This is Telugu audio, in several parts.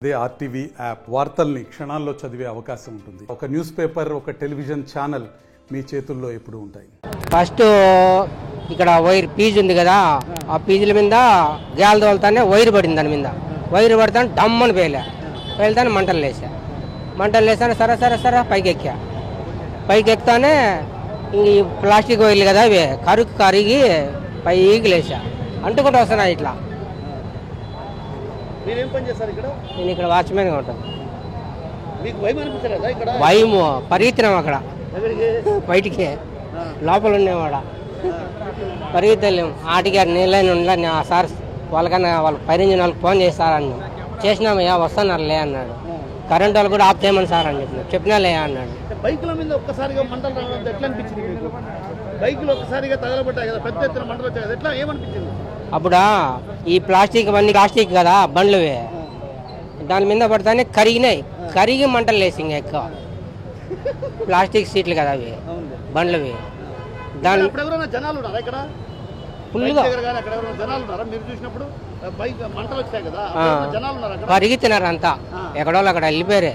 దే ఆర్టీవీ యాప్ వార్తల్ని క్షణాల్లో చదివే అవకాశం ఉంటుంది. ఒక న్యూస్ పేపర్, ఒక టెలివిజన్ ఛానల్ మీ చేతుల్లో ఎప్పుడు ఉంటాయి. ఫస్ట్ ఇక్కడ వైర్ పీజు ఉంది కదా, ఆ పీజుల మీద గ్యాల తోలుతానే వైర్ పడింది. దాని మీద వైర్ పడతాను డమ్మని పేలుతాను మంటలు లేసాను సరే సరే సరే పైకి ఎక్కుతానే ఈ ప్లాస్టిక్ వైర్లు కదా అవి కరిగి పైకి లేసా అంటుకుంటూ వస్తున్నాయి ఇట్లా. నేను ఇక్కడ వాచ్మెన్గా ఉంటాను. భయము పరిగెత్తినాం అక్కడ బయటికి, లోపల ఉండేవాడ పరిగెత్తలేము. ఆటిగారు నీళ్ళని ఉండాలి సార్, వాళ్ళకన్నా వాళ్ళ పైరించిన వాళ్ళకి ఫోన్ చేస్తారని చేసినామయ్యా వస్తున్నారులే అన్నాడు. కరెంట్ వాళ్ళు కూడా ఆఫ్ చేయమని సార్ అని చెప్పినా లే అన్నాడు. బైకుల మీద ఒక్కసారిగా మంటలు రావడం ఎట్లా అనిపించింది మీకు? బైకులు ఒక్కసారిగా తగలబడ్డాయి కదా, పెద్ద ఎత్తున మంటలు వచ్చాయి కదా, ఎట్లా ఏమనిపించింది? అప్పుడు ఈ ప్లాస్టిక్ కదా బండ్లువి, దాని మీద పడతానే కరిగి మంటలు లేసి ఇంకా ఎక్కువ. ప్లాస్టిక్ సీట్లు కదా అవి బండ్లవి. దాని జనాలు ఉన్నారా ఇక్కడ? ఫుల్గా పరిగెత్తినారు అంతా, ఎక్కడో అక్కడ వెళ్ళిపోయారు.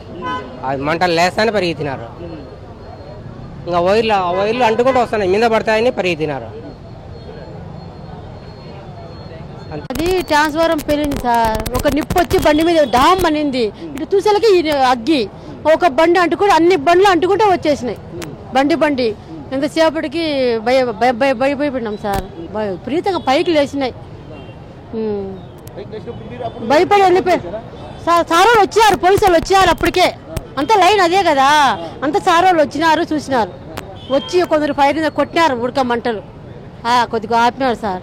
అది మంటలు లేస్తానే పరిగెత్తినారు. ఇంకా వైర్లు అంటుకుంటూ వస్తున్నాయి, మీద పడతాయని పరిగెత్తినారు. అది ట్రాన్స్ఫారం పెరిగింది సార్. ఒక నిప్పు వచ్చి బండి మీద డామ్ అనింది. ఇటు చూసేలకి అగ్గి ఒక బండి అంటుకుంటే అన్ని బండ్లు అంటుకుంటే వచ్చేసినాయి. బండి ఎంతసేపటికి భయపడినాం సార్. విపరీతంగా పైకి లేచినాయి. భయపడి వెళ్ళిపోయి సార్ వాళ్ళు వచ్చారు, పోలీసు వాళ్ళు వచ్చారు. అప్పటికే అంత లైన్ అదే కదా, అంత సార్ వాళ్ళు వచ్చినారు, చూసినారు. వచ్చి కొందరు ఫైర్ కొట్టినారు, ఉడక మంటలు కొద్దిగా ఆపినారు సార్.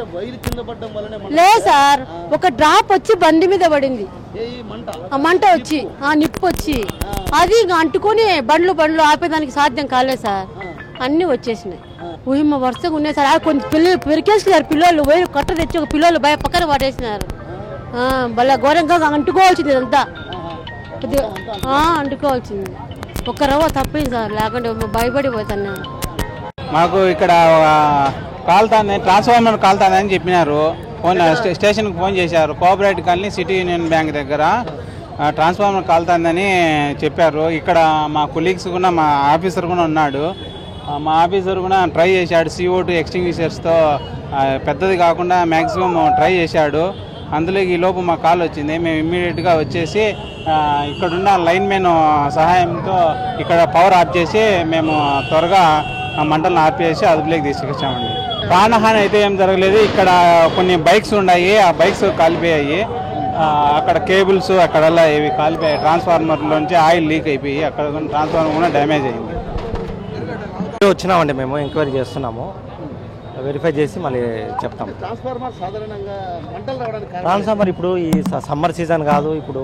లేదు సార్, ఒక డ్రాప్ వచ్చి బండి మీద పడింది. ఆ మంట వచ్చి ఆ నిప్పు వచ్చి అది ఇంకా అంటుకొని బండ్లు ఆపేదానికి సాధ్యం కాలేదు సార్. అన్ని వచ్చేసినాయి. ఊహిమ వరుసగా ఉన్నాయి సార్. కొంచెం పిల్లలు పెరికేసినారు. పిల్లలు వైరు కట్ట తెచ్చి ఒక పిల్లలు పక్కన పడేసినారు. భలే ఘోరంగా అంటుకోవాల్సింది ఇదంతా, అంటుకోవాల్సింది. ఒక్క రవ్వ తప్పింది సార్, లేకుంటే భయపడిపోతాను. మాకు ఇక్కడ కాలుతాంది, ట్రాన్స్ఫార్మర్ కాలుతాందని చెప్పినారు. స్టేషన్కి ఫోన్ చేశారు. Cooperative colony city union bank దగ్గర ట్రాన్స్ఫార్మర్ కాలుతాందని చెప్పారు. ఇక్కడ మా కొలీగ్స్ కూడా, మా ఆఫీసర్ కూడా ఉన్నాడు. మా ఆఫీసర్ కూడా ట్రై చేశాడు, CO2 ఎక్స్టింగ్విషర్స్తో పెద్దది కాకుండా మ్యాక్సిమం ట్రై చేశాడు. అందులో ఈ లోపు మా కాల్ వచ్చింది. మేము ఇమ్మీడియట్గా వచ్చేసి ఇక్కడున్న లైన్ మెన్ సహాయంతో ఇక్కడ పవర్ ఆఫ్ చేసి మేము త్వరగా మంటలను ఆపేసి అదుపులోకి తీసుకొచ్చామండి. ప్రాణహాని అయితే ఏం జరగలేదు. ఇక్కడ కొన్ని బైక్స్ ఉన్నాయి, ఆ బైక్స్ కాలిపోయాయి. అక్కడ కేబుల్స్ అక్కడల్లా ఇవి కాలిపోయాయి. ట్రాన్స్ఫార్మర్లోంచి ఆయిల్ లీక్ అయిపోయి అక్కడ ట్రాన్స్ఫార్మర్ కూడా డ్యామేజ్ అయింది. వచ్చినామండి, మేము ఎంక్వైరీ చేస్తున్నాము, వెరిఫై చేసి మళ్ళీ చెప్తాం. ట్రాన్స్ఫార్మర్ ఇప్పుడు ఈ సమ్మర్ సీజన్ కాదు. ఇప్పుడు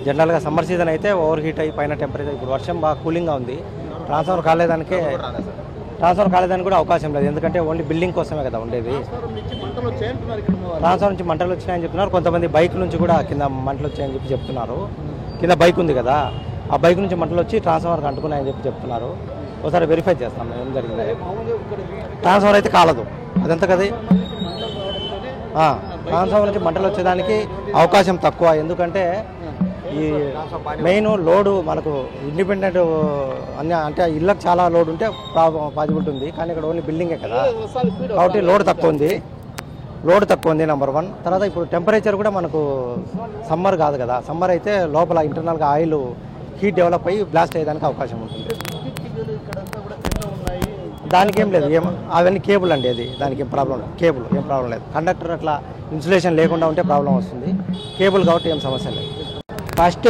జనరల్గా సమ్మర్ సీజన్ అయితే ఓవర్ హీట్ అయ్యి పైన టెంపరేచర్, ఇప్పుడు వర్షం బాగా కూలింగ్గా ఉంది. ట్రాన్స్ఫార్మర్ కాలేదానికి కూడా అవకాశం లేదు, ఎందుకంటే ఓన్లీ బిల్డింగ్ కోసమే కదా ఉండేది. ట్రాన్స్ఫార్మర్ నుంచి మంటలు వచ్చినాయని చెప్తున్నారు. కొంతమంది బైక్ నుంచి కూడా కింద మంటలు వచ్చాయని చెప్తున్నారు. కింద బైక్ ఉంది కదా, ఆ బైక్ నుంచి మంటలు వచ్చి ట్రాన్స్ఫార్మర్కి అంటుకున్నాయని చెప్తున్నారు. ఒకసారి వెరిఫై చేస్తాం ఏం జరిగింది. ట్రాన్స్ఫార్మర్ అయితే కాలదు, అదంతా కదా. ట్రాన్స్ఫార్మర్ నుంచి మంటలు వచ్చేదానికి అవకాశం తక్కువ, ఎందుకంటే ఈ మెయిన్ లోడు మనకు ఇండిపెండెంట్ అంటే ఇళ్ళకి చాలా లోడ్ ఉంటే పాజిబిలిటీ ఉంది, కానీ ఇక్కడ ఓన్లీ బిల్డింగే కదా, కాబట్టి లోడ్ తక్కువ ఉంది నెంబర్ 1. తర్వాత ఇప్పుడు టెంపరేచర్ కూడా మనకు సమ్మర్ కాదు కదా. సమ్మర్ అయితే లోపల ఇంటర్నల్గా ఆయిల్ హీట్ డెవలప్ అయ్యి బ్లాస్ట్ అయ్యేదానికి అవకాశం ఉంటుంది. దానికి ఏం లేదు, అవన్నీ కేబుల్ అండి, అది దానికి ఏం ప్రాబ్లం లేదు. కేబుల్ ఏం ప్రాబ్లం లేదు. కండక్టర్ అట్లా ఇన్సులేషన్ లేకుండా ఉంటే ప్రాబ్లం వస్తుంది. కేబుల్ కాబట్టి ఏం సమస్య లేదు. ఫస్ట్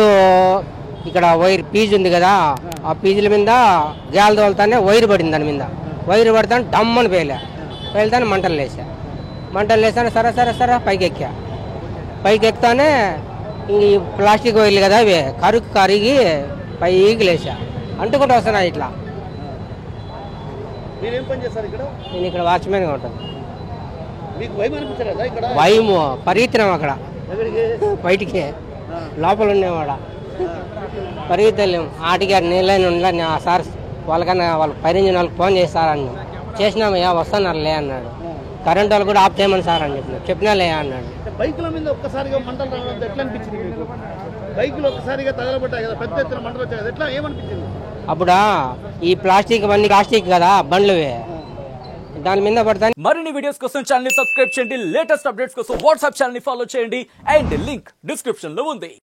ఇక్కడ వైర్ పీజు ఉంది కదా, ఆ పీజుల మీద గ్యాల తోలుతానే వైర్ పడింది. దాని మీద వైర్ పడతాను డమ్మని పేలుతానే మంటలు లేసాను సరే సరే సరే పైకి ఎక్కుతానే ఈ ప్లాస్టిక్ వైర్లు కదా అవి కరిగి పైకి లేసా అంటుకుంటూ వస్తున్నాయి ఇట్లా. నేను ఇక్కడ వాచ్మెన్గా ఉంటాను. భయము పరిగెత్తినాం అక్కడ బయటికి, లోపల ఉండేవాడ పరిగెత్తలేము. ఆటిగారు నీళ్ళని ఉండాలి సార్, వాళ్ళకన్నా వాళ్ళ పైరించిన వాళ్ళకి ఫోన్ చేస్తారని చేసినామయ్యా వస్తున్నారులే అన్నాడు. కరెంట్ వాళ్ళు కూడా ఆఫ్ చేయమని సార్ అని చెప్పినా లే అన్నాడు. బైకుల మీద ఒక్కసారిగా మంటలు రావడం ఎట్లా అనిపించింది మీకు? బైకులు ఒక్కసారిగా తగలబడ్డాయి కదా, పెద్ద ఎత్తున మంటలు వచ్చాయి కదా, ఎట్లా ఏమనిపించింది? అప్పుడు ఈ ప్లాస్టిక్ కదా బండ్లు దాని మీద పడతాను. మరిన్ని వీడియోస్ కోసం ఛానల్ ని సబ్స్క్రైబ్ చేయండి, లేటెస్ట్ అప్డేట్స్ కోసం వాట్సాప్ ఛానల్ ని ఫాలో చేయండి అండ్ లింక్ డిస్క్రిప్షన్ లో ఉంది.